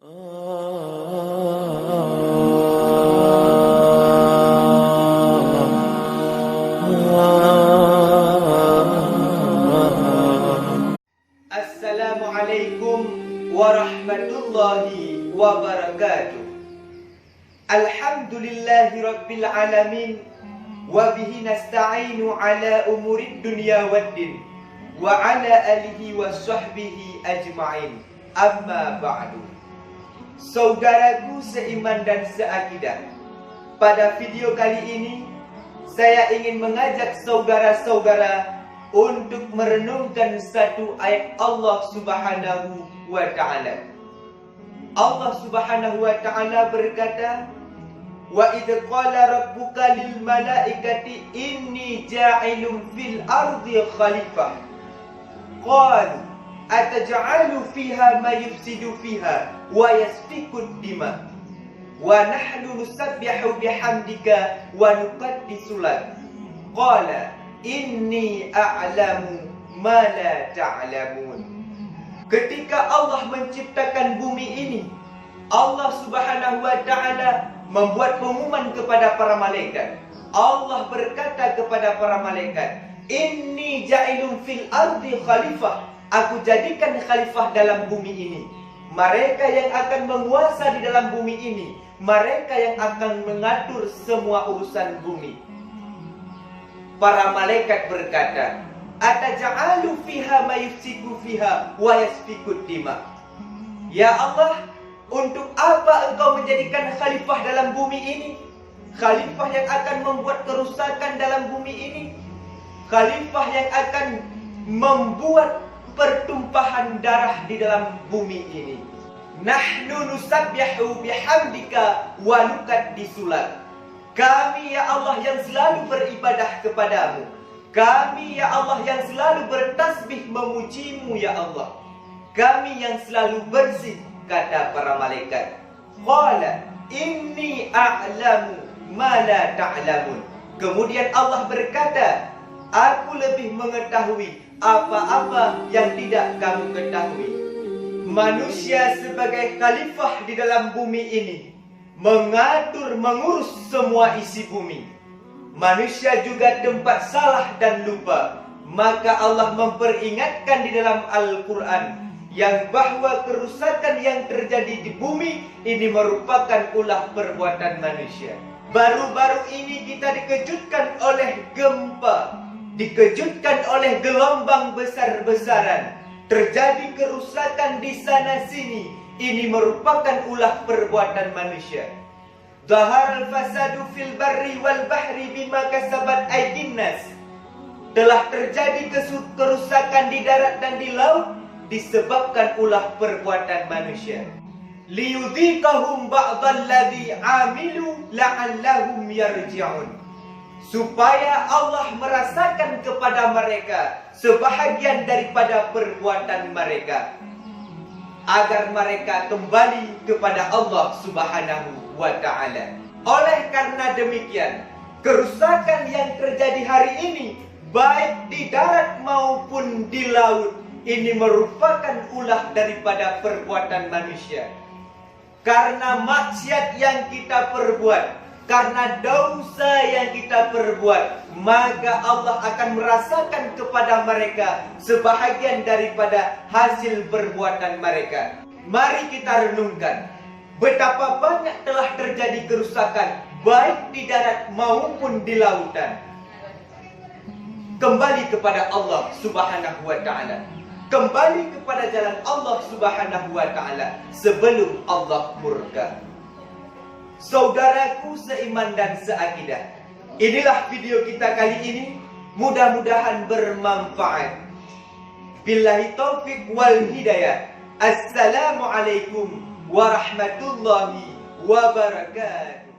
Assalamualaikum warahmatullahi wabarakatuh. Alhamdulillahi rabbil alamin, wa bihi nasta'inu ala umurid dunya waddin, wa ala alihi wa sahbihi ajma'in. Amma ba'du. Saudaraku seiman dan seakidah, pada video kali ini saya ingin mengajak saudara-saudara untuk merenungkan satu ayat Allah Subhanahu wa Ta'ala. Allah Subhanahu wa Ta'ala berkata, "Wa idh qala rabbuka lil malaikati inni ja'ilun fil ardi khalifah. Qalu ataj'alu fiha ma yufsidu fiha wa yasfiku ad-dima wa nahnu nusabbihu bihamdika wa nuqaddisu lak. Qala inni a'lamu ma la ta'lamun." Ketika Allah menciptakan bumi ini, Allah Subhanahu wa Ta'ala membuat pengumuman kepada para malaikat. Allah berkata kepada para malaikat, "Inni ja'ilun fil ardi khalifah." Aku jadikan khalifah dalam bumi ini. Mereka yang akan menguasa di dalam bumi ini, mereka yang akan mengatur semua urusan bumi. Para malaikat berkata, "Ataj'alu fiha ma yufsidu fiha wa yasfiku dima." Ya Allah, untuk apa Engkau menjadikan khalifah dalam bumi ini? Khalifah yang akan membuat kerusakan dalam bumi ini, khalifah yang akan membuat pertumpahan darah di dalam bumi ini. Nahnu nusabbihu bihamdika wa nuqaddisu lak. Kami ya Allah yang selalu beribadah kepadamu. Kami ya Allah yang selalu bertasbih memujimu ya Allah. Kami yang selalu bersih, kata para malaikat. Qala inni a'lamu ma la ta'lamun. Kemudian Allah berkata, aku lebih mengetahui apa-apa yang tidak kamu ketahui. Manusia sebagai khalifah di dalam bumi ini mengatur, mengurus semua isi bumi. Manusia juga tempat salah dan lupa. Maka Allah memperingatkan di dalam Al-Quran yang bahwa kerusakan yang terjadi di bumi ini merupakan ulah perbuatan manusia. Baru-baru ini kita dikejutkan oleh gempa, dikejutkan oleh gelombang besar-besaran. Terjadi kerusakan di sana sini. Ini merupakan ulah perbuatan manusia. Zaharal fasadu fil barri wal bahri bima kasabat aydin nas. Telah terjadi kerusakan di darat dan di laut disebabkan ulah perbuatan manusia. Liyudhiqahum ba'dalladzi 'amilu la'allahum yarji'un. Supaya Allah merasakan kepada mereka sebahagian daripada perbuatan mereka, agar mereka kembali kepada Allah Subhanahu wa Ta'ala. Oleh karena demikian, kerusakan yang terjadi hari ini, baik di darat maupun di laut, ini merupakan ulah daripada perbuatan manusia. Karena maksiat yang kita perbuat, karena dosa yang kita perbuat, maka Allah akan merasakan kepada mereka sebahagian daripada hasil perbuatan mereka. Mari kita renungkan betapa banyak telah terjadi kerusakan baik di darat maupun di lautan. Kembali kepada Allah Subhanahu wa Ta'ala. Kembali kepada jalan Allah Subhanahu wa Ta'ala sebelum Allah murka. Saudaraku seiman dan seakidah, inilah video kita kali ini. Mudah-mudahan bermanfaat. Billahi taufik wal hidayah. Assalamualaikum warahmatullahi wabarakatuh.